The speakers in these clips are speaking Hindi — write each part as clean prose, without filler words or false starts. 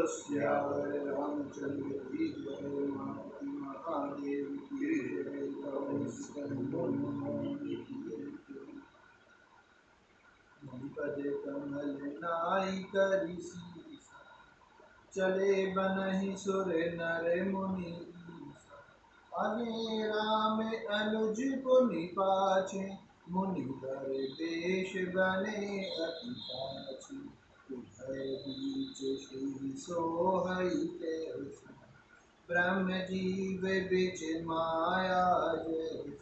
सियावर रामचंद्र की जय, माता महादेव की जय, पवन सुत हनुमान की जय। पद कमल नाई करि सीसा, चले बनहि सुर नर मुनि ईसा। आगे राम अनुज पुनि पाछे, मुनि बर देश बने अति पाछे। उभय बीच श्री सोहई कैसे, ब्रह्म जीव बिच माया जैसे।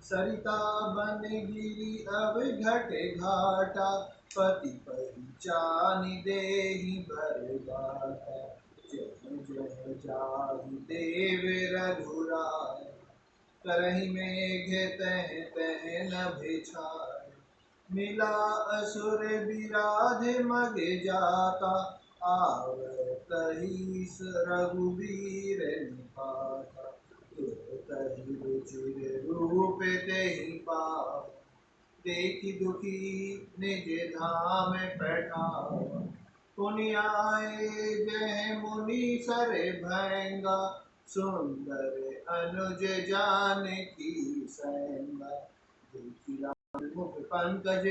सरिता बन गिरी अब घट घाटा, पति परिचानि देहि बर बाटा। जय जय जाहि देव रघुराय, करहि मेघ तह तह नभ छाय। मिला असुर विराध मग जाता, आवतहि रघुबीर निपाता। तुरतहि रुचिर रूप तेहि पावा, देखि दुखी निज धाम पठावा। पुनि आए जय मुनि सर भंगा, सुंदर अनुज जानकी सैंगा। देखि राम मुख पंकज,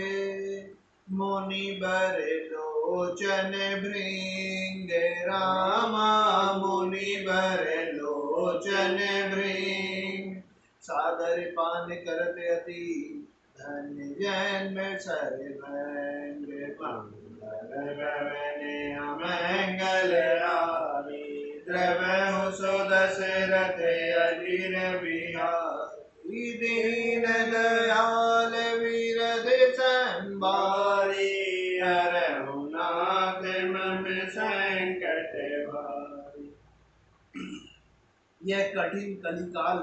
मुनि बर लोचन भृंग। रामा मुनि बर लोचन भृंग। सादर पान करत अति, धन्य जन्म सर भंग। मंगल गगने अमंगल हारी, द्रवहु सो दशरथ अजिर बिहारी। दीन दयाल विरद संबारी, हरहु नाथ मम संकट भारी। यह कठिन कलिकाल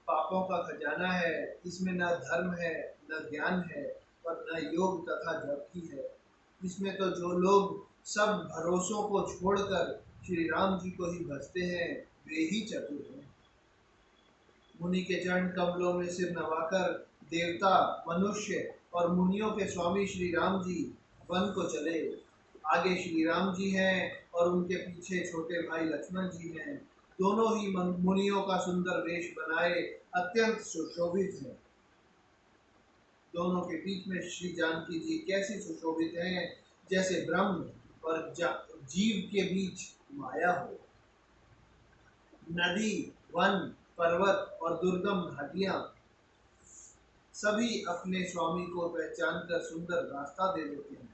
पापों का खजाना है। इसमें न धर्म है, न ज्ञान है, और न योग तथा जप ही है। इसमें तो जो लोग सब भरोसों को छोड़कर श्री राम जी को ही भजते हैं, वे ही चतुर हैं। मुनि के चरण कमलों में सिर नवाकर देवता, मनुष्य और मुनियों के स्वामी श्री राम जी वन को चले। आगे श्री राम जी हैं और उनके पीछे छोटे भाई लक्ष्मण जी हैं। दोनों ही मुनियों का सुंदर वेश बनाए अत्यंत सुशोभित हैं। दोनों के बीच में श्री जानकी जी कैसी सुशोभित हैं, जैसे ब्रह्म और जीव के बीच माया हो। नदी, वन, पर्वत और दुर्गम घाटियां सभी अपने स्वामी को पहचान कर सुंदर रास्ता दे देते हैं।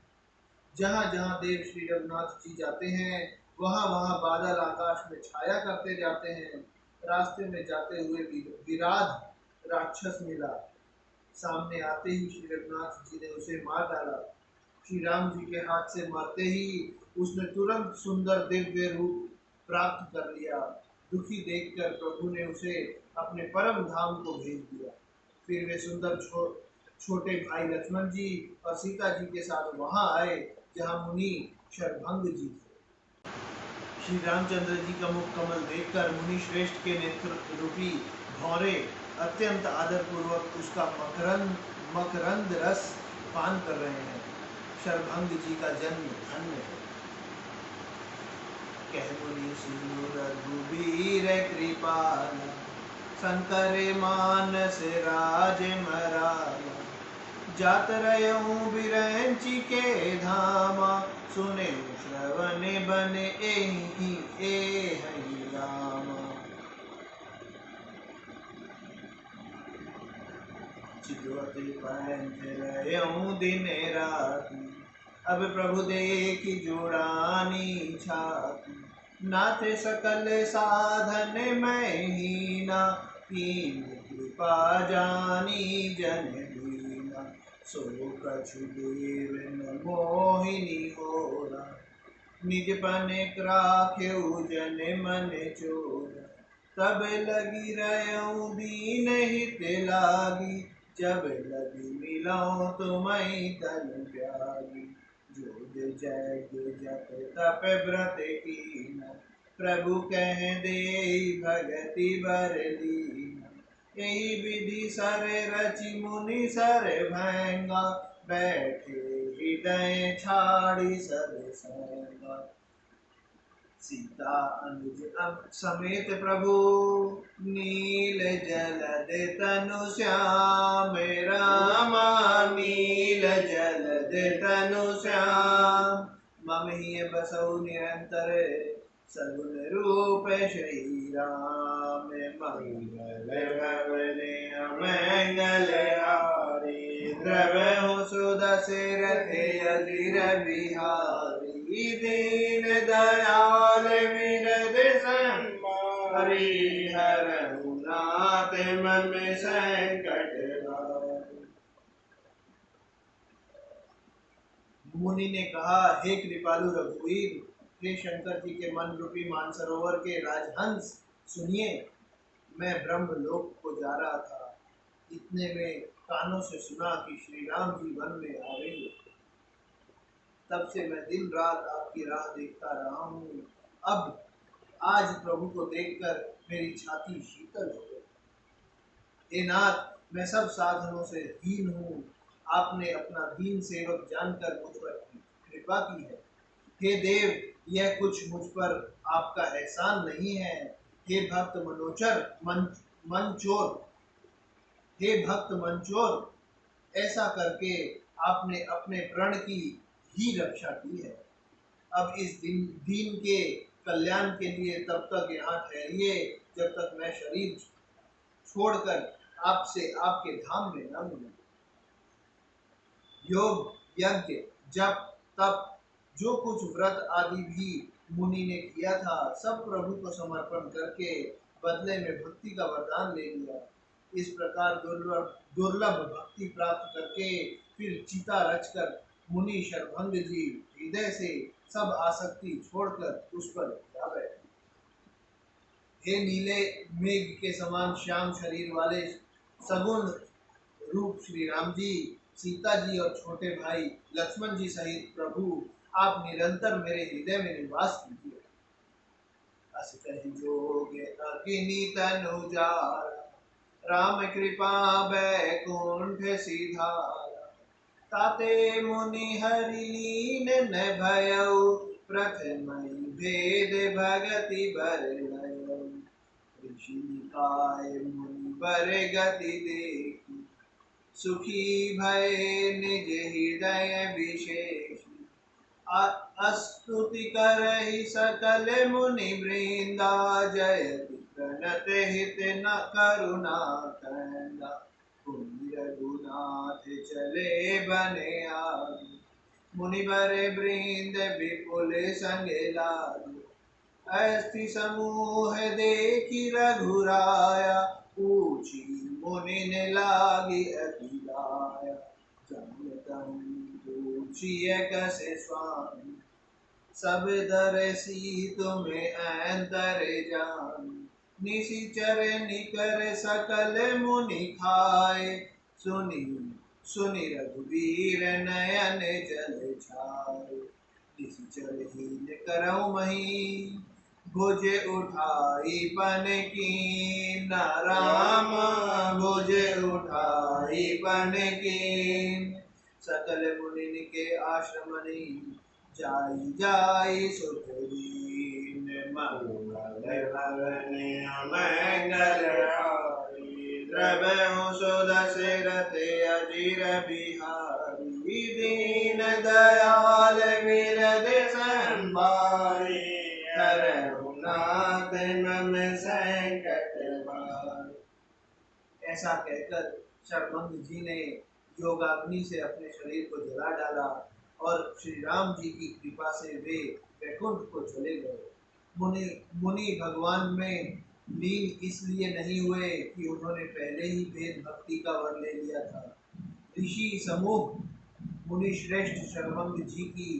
जहाँ जहाँ देव श्री रघुनाथ जी जाते हैं, वहाँ वहाँ बादल आकाश में छाया करते जाते हैं। रास्ते में जाते हुए विराध राक्षस मिला। सामने आते ही श्री रघुनाथ जी ने उसे मार डाला। श्री राम जी के हाथ से मरते ही उसने तुरंत सुंदर दिव्य रूप प्राप्त कर लिया। दुखी देखकर प्रभु ने उसे अपने परम धाम को भेज दिया। फिर वे सुंदर छोटे भाई लक्ष्मण जी और सीता जी के साथ वहां आए जहां मुनि शरभंग जी थे। श्री रामचंद्र जी का मुख कमल देखकर मुनि श्रेष्ठ के नेत्र रूपी भौरे अत्यंत आदर पूर्वक उसका मकरंद रस पान कर रहे हैं। शरभंग जी का जन्म धन्य है। कह मुनि सिंधु रघुबीर कृपाल, शंकर मानस राज मराला। जात रहूं बिरंची के धामा, सुने श्रवण बन एहि रामा। चितवती पंथ रहूं दिन राति, अब प्रभु देखि जुड़ानी छाती। नाथ सकल साधन मैं हीना, कीन कृपा जानी जन दीना। सो कछु देव न मोहिनी होरा, निज पन राख्यउ जन मन चोरा। तब लगी रहूं दीन हित लागी, जब लगी मिलऊं तुम्हें तन त्यागी। जोग जग जप तप व्रत कीना, प्रभु कह दे भगति बर लीना। यही विधि सर रचि मुनि सर भंगा, बैठे हृदय छाड़ी सब संगा। सीता अनुज समेत प्रभु नील जलद तनु श्याम रामा नील जलद तनु श्याम मम ही बसौ निरंतर सगुण रूप श्री राम मंगल भवने मंगल हारी द्रवहु सुदशरथ अजिर बिहारी दीन दयाल विरद संहारी हरहु नाथ मम संकट हारी। मुनि ने कहा, हे कृपालु रघुवीर, हे शंकर जी के मन रूपी मानसरोवर के राजहंस, सुनिए। मैं ब्रह्मलोक को जा रहा था, इतने में कानों से सुना कि श्री राम जी वन में आ गए। तब से मैं दिन रात आपकी राह देखता रहा हूँ। अब आज प्रभु को देखकर मेरी छाती शीतल हो गई। हे नाथ, मैं सब साधनों से हीन हूँ, आपने अपना दीन सेवक जानकर मुझ पर कृपा की है। हे देव, यह कुछ मुझ पर आपका एहसान नहीं है। हे भक्त मंचोर, हे भक्त मंचोर, ऐसा करके आपने अपने प्रण की ही रक्षा की है। अब इस दीन के कल्याण के लिए तब तक यहाँ ठहरिए जब तक मैं शरीर छोड़कर आपसे आपके धाम में न मिलूं। योग, यज्ञ, जप, तप, जो कुछ व्रत आदि भी मुनि ने किया था, सब प्रभु को समर्पण करके बदले में भक्ति का वरदान ले लिया। इस प्रकार दुर्लभ भक्ति प्राप्त करके फिर चिता रचकर मुनि शरभंग जी हृदय से सब आसक्ति छोड़कर उस पर जा बैठे। हे नीले मेघ के समान श्याम शरीर वाले सगुण रूप श्री राम जी, सीता जी और छोटे भाई लक्ष्मण जी सहित प्रभु, आप निरंतर मेरे हृदय में निवास कीजिए। अस कहि जोग अग्नि तनु जारा, राम कृपा बैकुंठ सिधारा। ताते मुनि हरि लीन न भयउ, प्रथम भेद भगति बर लयउ। ऋषि निकाय मुनि बर गति देखी, सुखी भय निज हृदय विशेष। स्तुति करहि सकल मुनि वृंदा, जयति प्रणत हित न करुणा कंदा। पुनि रघुनाथ चले बने आगे, मुनिवर वृंद विपुल संग लागे। अस्थि समूह देखि रघुराया, पूछी मुनि लागी अति लाया। पूछिए कसे स्वामी, सब दरसी तुम्हें अंतर जान। निशिचर निकर सकल मुनि खाए, सुनी सुनी रघुवीर नयन जल छाए। निशिचर हीन करऊ मही, भुज उठाई पन कीन। राम भुज उठाई पन कीन। सकल मुनि के आश्रमनि, जाई जाई सुख दीन। मंगल भवने मंगल हारी, द्रवहु सुदशरथ अजिर बिहारी। दीन दयाल विरद संभारी, हरहु नाथ मम संकट हारी। ऐसा कहकर शरभंग जी ने योगाग्नि से अपने शरीर को जला डाला और श्री राम जी की कृपा से वे वैकुंठ को चले गए। मुनि भगवान में लीन इसलिए नहीं हुए कि उन्होंने पहले ही भेद भक्ति का वर ले लिया था। ऋषि समूह मुनि श्रेष्ठ शरभंग जी की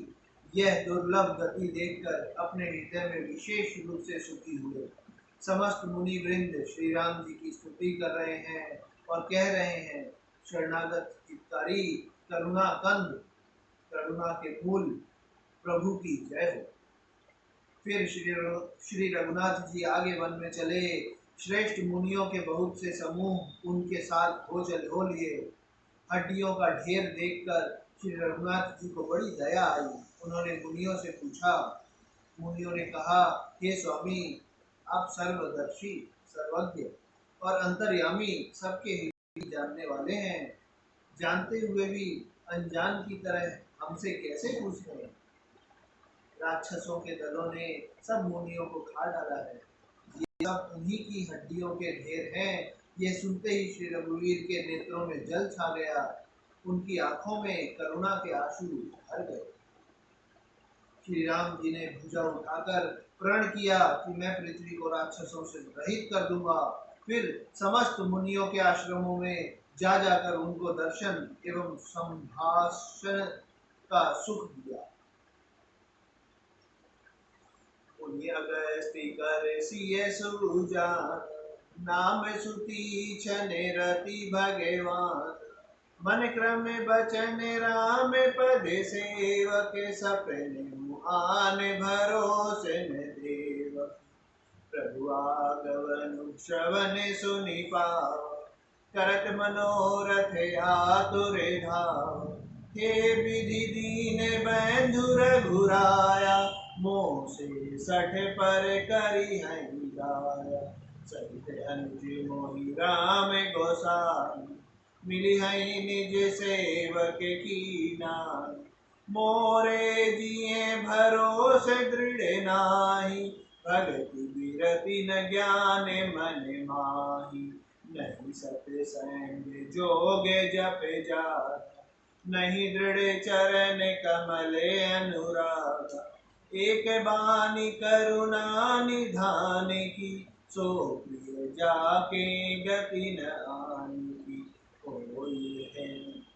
यह दुर्लभ गति देखकर अपने हृदय में विशेष रूप से सुखी हुए। समस्त मुनि वृंद श्री राम जी की स्तुति कर रहे हैं और कह रहे हैं, शरणागत हितकारी, करुणा कंद, करुणा के मूल प्रभु की जय हो। फिर श्री रघुनाथ जी आगे वन में चले। श्रेष्ठ मुनियों के बहुत से समूह उनके साथ भोजन हो लिए। हड्डियों का ढेर देखकर श्री रघुनाथ जी को बड़ी दया आई। उन्होंने मुनियों से पूछा, मुनियों ने कहा, हे स्वामी, आप सर्वदर्शी, सर्वज्ञ और अंतर्यामी, सबके हित जानने वाले हैं। जानते हुए भी अनजान की तरह हमसे कैसे पूछ रहे हैं? राक्षसों के दलों ने सब मुनियों को खा डाला है। ये सब उन्हीं की हड्डियों के ढेर हैं। यह सुनते ही श्री रघुवीर के नेत्रों में जल छा गया। उनकी आंखों में करुणा के आंसू भर गए। श्री राम जी ने भुजा उठाकर प्रण किया कि मैं पृथ्वी को राक्षसों से रहित कर दूंगा। फिर समस्त मुनियों के आश्रमों में जा जाकर उनको दर्शन एवं संभाषण का सुख दिया। पुण्य अगस्ति कर सिय सुजान, नाम सुती छने रति भगवान। मन क्रम बचन राम पद सेवक, सपने मुहान भरोसे न देव। प्रभु आगमन श्रवण सुनि पाव, करत मनोरथ आतुर धाव। हे विधि दीन बंधु रघुराया, मोह से सठ पर करी है गाया। सहित अनुज मोहि राम गोसाई, मिली है निज सेवक की नाई। मोरे जिए भरोसे दृढ़ नाही, भगति विरति न ज्ञान मन माही। नहीं सत्य संग जोग जप जात, नहीं दृढ़ चरण कमल अनुराग। एक बानी करुणा निधान की, सो प्रिय जाके गति न आनी की। कोई है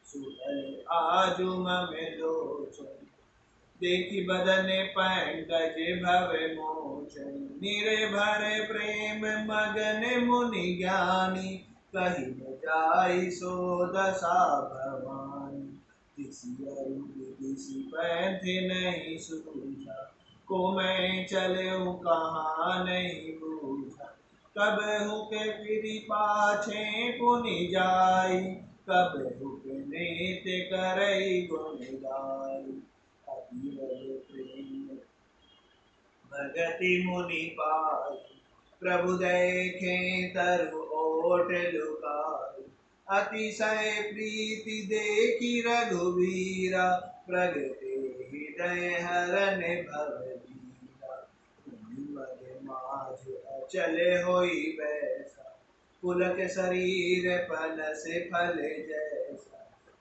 सुधल आजु मम लोचन, देखी बदन पंकज भव मोचन। निर्भर प्रेम मगन मुनि ज्ञानी, कही न जाई सो दशा भवानी। किसी अरु किसी पंथ नहीं सूझा, को मैं चलूं कहाँ नहीं बूझा। कब हुके फिरी पाछे पुनि जाई, कब हुके नीत करई गुण गाई। अतिबल प्रेम भगति मुनि पाई, प्रभु देखे तरु ओट लुकाई। अतिशय प्रीति देखी रघुवीरा, प्रगटे हृदय हरन भवबीरा। तुम मग माझ अचल होई बैसा, पुलक शरीर पनस फल जैसा।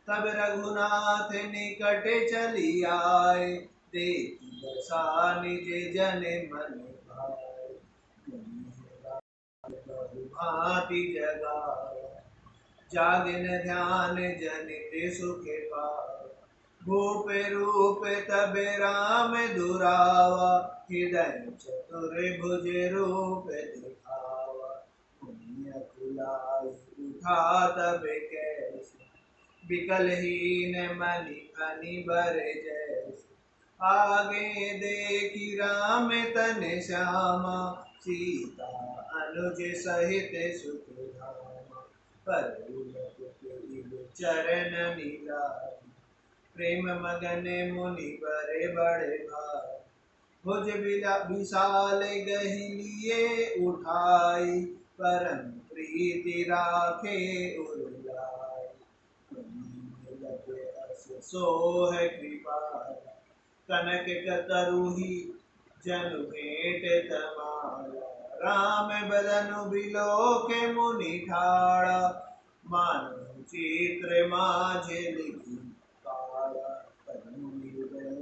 तब रघुनाथ निकट चली आए, देखी दशा निज जन मन भाए। बहु भांति जगाया, जागिन ध्यान जनित सुख पाया। भूप रूप तब राम दुरावा, हृदय चतुर भुज रूप दिखावा। पुण्य कुलाई उठा तब कैसे, विकलहीन मनि खनि बर जैसे। आगे देखी राम तन श्यामा, सीता अनुज सहित सुख धामा। पर चरण निराई, प्रेम मगन मुनि बड़े बड़े भाई। भुज विशाल गहि लिए उठाई, परम प्रीति राखे उरलाई। सोह कृपाल, कनक कतरुही जनु भेंट तमाला। राम बदनु बिलो के मुनि ठाड़ा, मानो चित्र माझे लिखी काला। पद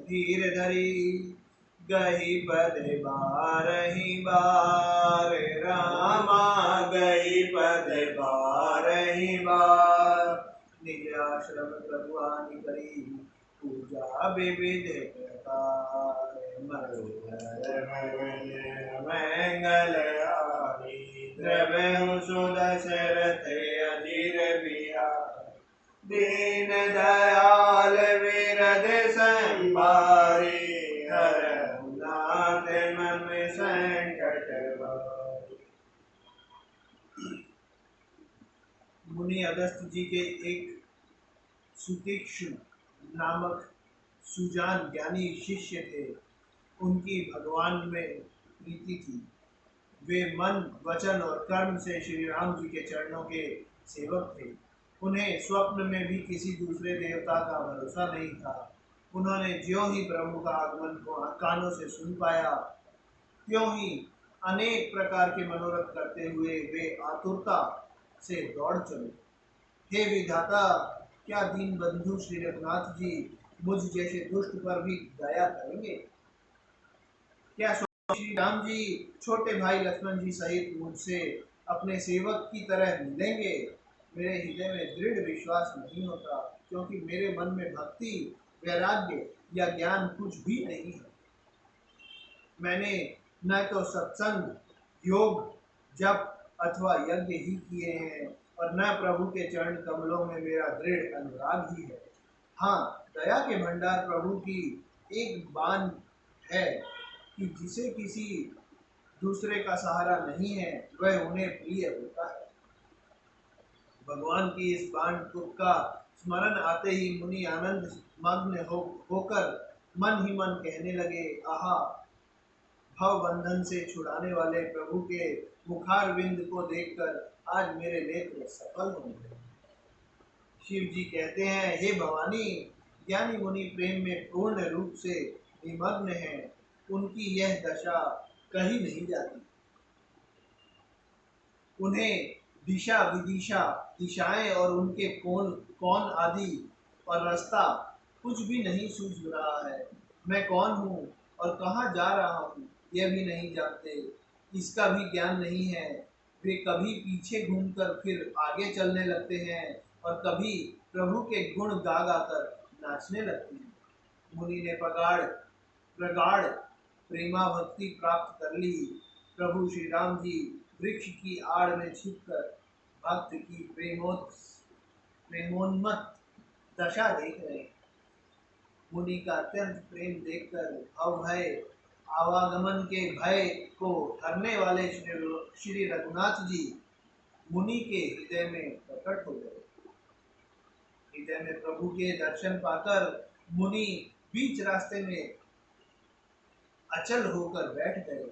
धीर धरी, गही पद बारही बार। रामा गही पद बारही बार। निज आश्रम प्रभु आनि करी, पूजा विविध प्रकार। मनोहर भवन मंगल हारी, द्रव्य सुदशरथ अधीर बिहार। दीन दयाल विरद संभारे, हरहु नाथ मम संकट भारे। मुनि अगस्त जी के एक सुतीक्ष्ण नामक सुजान ज्ञानी शिष्य थे। उनकी भगवान में प्रीति थी। वे मन, वचन और कर्म से श्री राम जी के चरणों के सेवक थे। उन्हें स्वप्न में भी किसी दूसरे देवता का भरोसा नहीं था। उन्होंने ज्यों ही प्रभु का आगमन को कानों से सुन पाया, त्यों ही अनेक प्रकार के मनोरथ करते हुए वे आतुरता से दौड़ चले। हे विधाता, क्या दीन बंधु श्री रघुनाथ जी मुझ जैसे दुष्ट पर भी दया करेंगे? क्या श्री राम जी छोटे भाई लक्ष्मण जी सहित मुझसे अपने सेवक की तरह मिलेंगे? मेरे हृदय में दृढ़ विश्वास नहीं होता, क्योंकि मेरे मन में भक्ति, वैराग्य या ज्ञान कुछ भी नहीं है। मैंने न तो सत्संग, योग, जप अथवा यज्ञ ही किए हैं, और न प्रभु के चरण कमलों में मेरा दृढ़ अनुराग ही है। हाँ, दया के भंडार प्रभु की एक बान है कि जिसे किसी दूसरे का सहारा नहीं है, वह उन्हें प्रिय होता है। भगवान की इस बाण का स्मरण आते ही मुनि आनंद मग्न होकर मन ही मन कहने लगे, आहा, भव बंधन से छुड़ाने वाले प्रभु के मुखारविंद को देखकर आज मेरे नेत्र सफल होंगे। शिव जी कहते हैं, हे भवानी, ज्ञानी मुनि प्रेम में पूर्ण रूप से निमग्न हैं। उनकी यह दशा कही नहीं जाती। उन्हें दिशा विदिशा, दिशाएं और उनके कौन कौन आदि और रास्ता कुछ भी नहीं सूझ रहा है। मैं कौन हूँ और कहाँ जा रहा हूँ यह भी नहीं जानते, इसका भी ज्ञान नहीं है। वे कभी पीछे घूमकर फिर आगे चलने लगते हैं और कभी प्रभु के गुण गा गा कर नाचने लगते हैं। मुनि ने प्रगाढ़ प्रगाढ़ प्रेमा भक्ति प्राप्त कर ली। प्रभु श्री राम जी वृक्ष की आड़ में छिपकर भक्त की प्रेमोन्मत्त दशा देख रहे हैं। मुनि का अत्यंत प्रेम देखकर भव भय आवागमन के भय को हरने वाले श्री रघुनाथ जी मुनि के हृदय में प्रकट हो गए। हृदय में प्रभु के दर्शन पाकर मुनि बीच रास्ते में अचल होकर बैठ गए।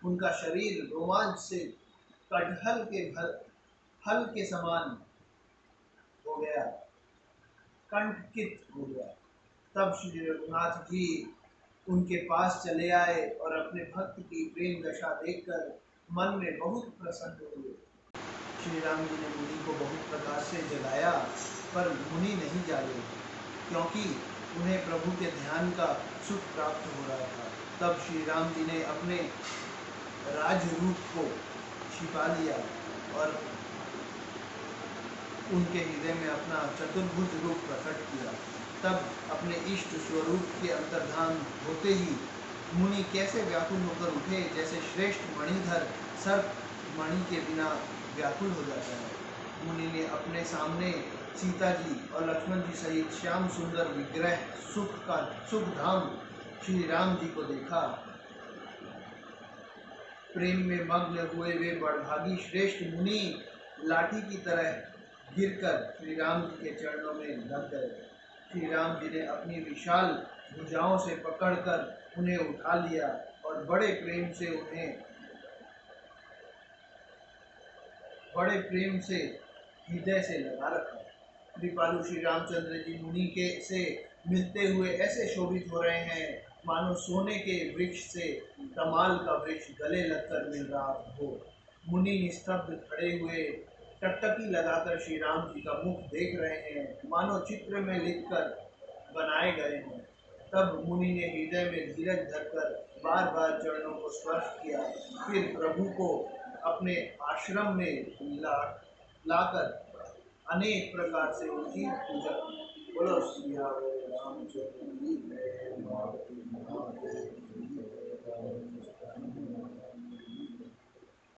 उनका शरीर रोमांच से कटहल के फल के समान हो गया, कंटकित हो गया। तब श्री रघुनाथ जी उनके पास चले आए और अपने भक्त की प्रेम दशा देखकर मन में बहुत प्रसन्न हुए। श्री राम जी ने मुनि को बहुत प्रकार से जगाया, पर मुनि नहीं जागे, क्योंकि उन्हें प्रभु के ध्यान का सुख प्राप्त हो रहा था। तब श्री राम जी ने अपने राजरूप को छिपा लिया और उनके हृदय में अपना चतुर्भुज रूप प्रकट किया। तब अपने इष्ट स्वरूप के अंतर्धान होते ही मुनि कैसे व्याकुल होकर उठे, जैसे श्रेष्ठ मणिधर सर्प मणि के बिना व्याकुल हो जाता है। मुनि ने अपने सामने सीता जी और लक्ष्मण जी सहित श्याम सुंदर विग्रह सुख धाम श्री राम जी को देखा। प्रेम में मग्न हुए वे बड़भागी श्रेष्ठ मुनि लाठी की तरह गिरकर श्री राम जी के चरणों में लग गए। श्री राम जी ने अपनी विशाल भुजाओं से पकड़कर उन्हें उठा लिया और बड़े प्रेम से हृदय से लगा रखा। कृपालु श्री रामचंद्र जी मुनि के से मिलते हुए ऐसे शोभित हो रहे हैं, मानो सोने के वृक्ष से कमाल का वृक्ष गले लगकर मिल रहा हो। मुनि निस्तब्ध खड़े हुए टकटकी लगाकर श्री राम जी का मुख देख रहे हैं, मानो चित्र में लिखकर बनाए गए हैं। तब मुनि ने हृदय में धीरज धरकर बार बार चरणों को स्पर्श किया, फिर प्रभु को अपने आश्रम में लाकर अनेक प्रकार से उनकी पूजा। बोलो सियावर रामचंद्र की जय।